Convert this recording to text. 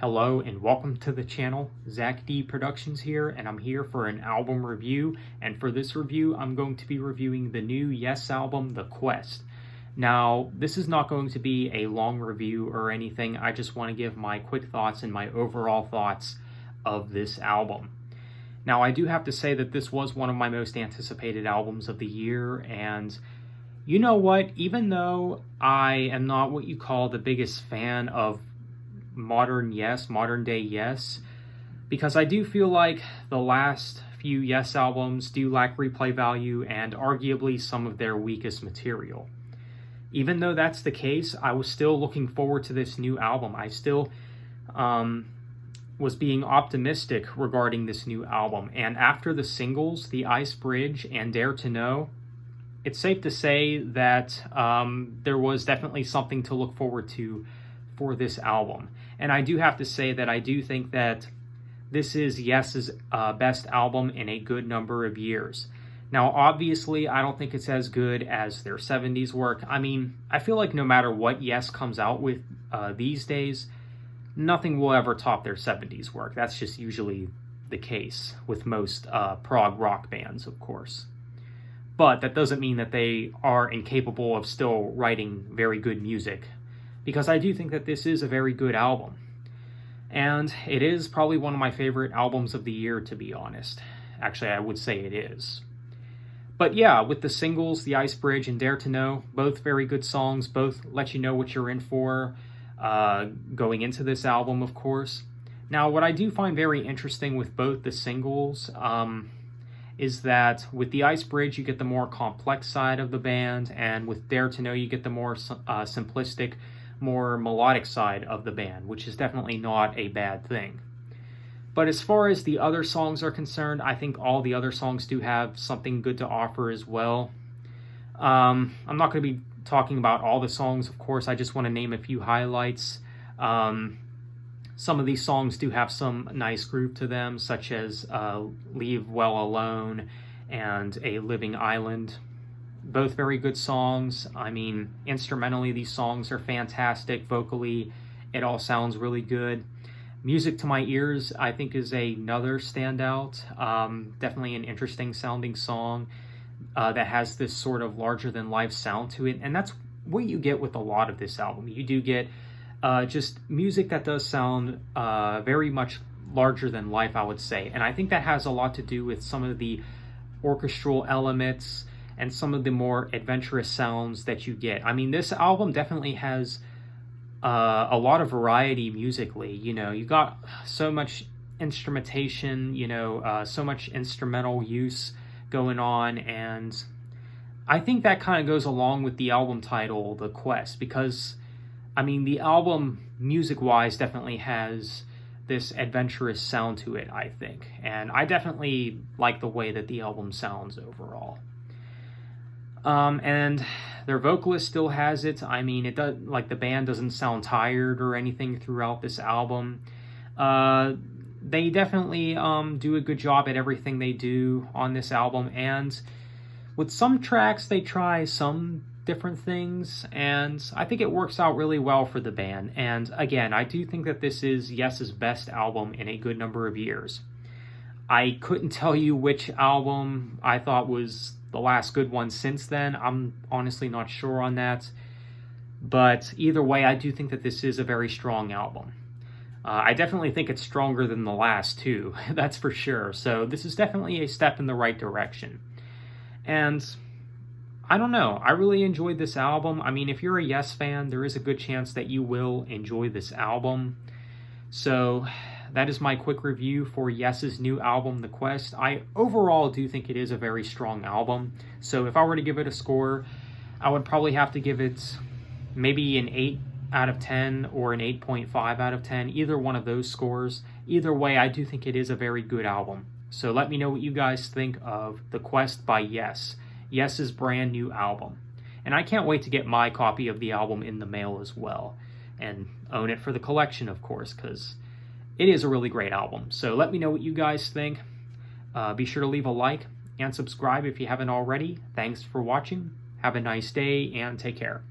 Hello and welcome to the channel. Zach D Productions here, and I'm here for an album review. And for this review, I'm going to be reviewing the new Yes album, The Quest. Now, this is not going to be a long review or anything. I just want to give my quick thoughts and my overall thoughts of this album. Now, I do have to say that this was one of my most anticipated albums of the year, and you know what? Even though I am not what you call the biggest fan of modern day Yes, because I do feel like the last few Yes albums do lack replay value and arguably some of their weakest material. Even though that's the case, I was still looking forward to this new album. I still was being optimistic regarding this new album, and after the singles, The Ice Bridge and Dare to Know, it's safe to say that there was definitely something to look forward to for this album. And I do have to say that I do think that this is Yes's best album in a good number of years. Now, obviously, I don't think it's as good as their 70s work. I mean, I feel like no matter what Yes comes out with these days, nothing will ever top their 70s work. That's just usually the case with most prog rock bands, of course. But that doesn't mean that they are incapable of still writing very good music, because I do think that this is a very good album. And it is probably one of my favorite albums of the year, to be honest. Actually, I would say it is. But yeah, with the singles, The Ice Bridge and Dare to Know, both very good songs, both let you know what you're in for going into this album, of course. Now, what I do find very interesting with both the singles is that with The Ice Bridge, you get the more complex side of the band, and with Dare to Know, you get the more simplistic, more melodic side of the band, which is definitely not a bad thing. But as far as the other songs are concerned, I think all the other songs do have something good to offer as well. I'm not going to be talking about all the songs, of course. I just want to name a few highlights. Some of these songs do have some nice groove to them, such as Leave Well Alone and A Living Island. Both very good songs. I mean, instrumentally, these songs are fantastic. Vocally, it all sounds really good. Music to My Ears, I think, is another standout. Definitely an interesting sounding song that has this sort of larger-than-life sound to it. And that's what you get with a lot of this album. You do get just music that does sound very much larger than life, I would say. And I think that has a lot to do with some of the orchestral elements and some of the more adventurous sounds that you get. I mean, this album definitely has a lot of variety musically. You know, you got so much instrumentation, so much instrumental use going on, and I think that kind of goes along with the album title, The Quest, because, I mean, the album, music-wise, definitely has this adventurous sound to it, I think. And I definitely like the way that the album sounds overall. And their vocalist still has it. I mean, it does, like, the band doesn't sound tired or anything throughout this album. They definitely do a good job at everything they do on this album. And with some tracks, they try some different things, and I think it works out really well for the band. And again, I do think that this is Yes's best album in a good number of years. I couldn't tell you which album I thought was the last good one since then. I'm honestly not sure on that. But either way, I do think that this is a very strong album. I definitely think it's stronger than the last two, that's for sure. So this is definitely a step in the right direction. And I don't know, I really enjoyed this album. I mean, if you're a Yes fan, there is a good chance that you will enjoy this album. So that is my quick review for Yes's new album, The Quest. I overall do think it is a very strong album. So if I were to give it a score, I would probably have to give it maybe an 8 out of 10 or an 8.5 out of 10, either one of those scores. Either way, I do think it is a very good album. So let me know what you guys think of The Quest by Yes, Yes's brand new album. And I can't wait to get my copy of the album in the mail as well, and own it for the collection, of course, because it is a really great album. So let me know what you guys think. Be sure to leave a like and subscribe if you haven't already. Thanks for watching. Have a nice day and take care.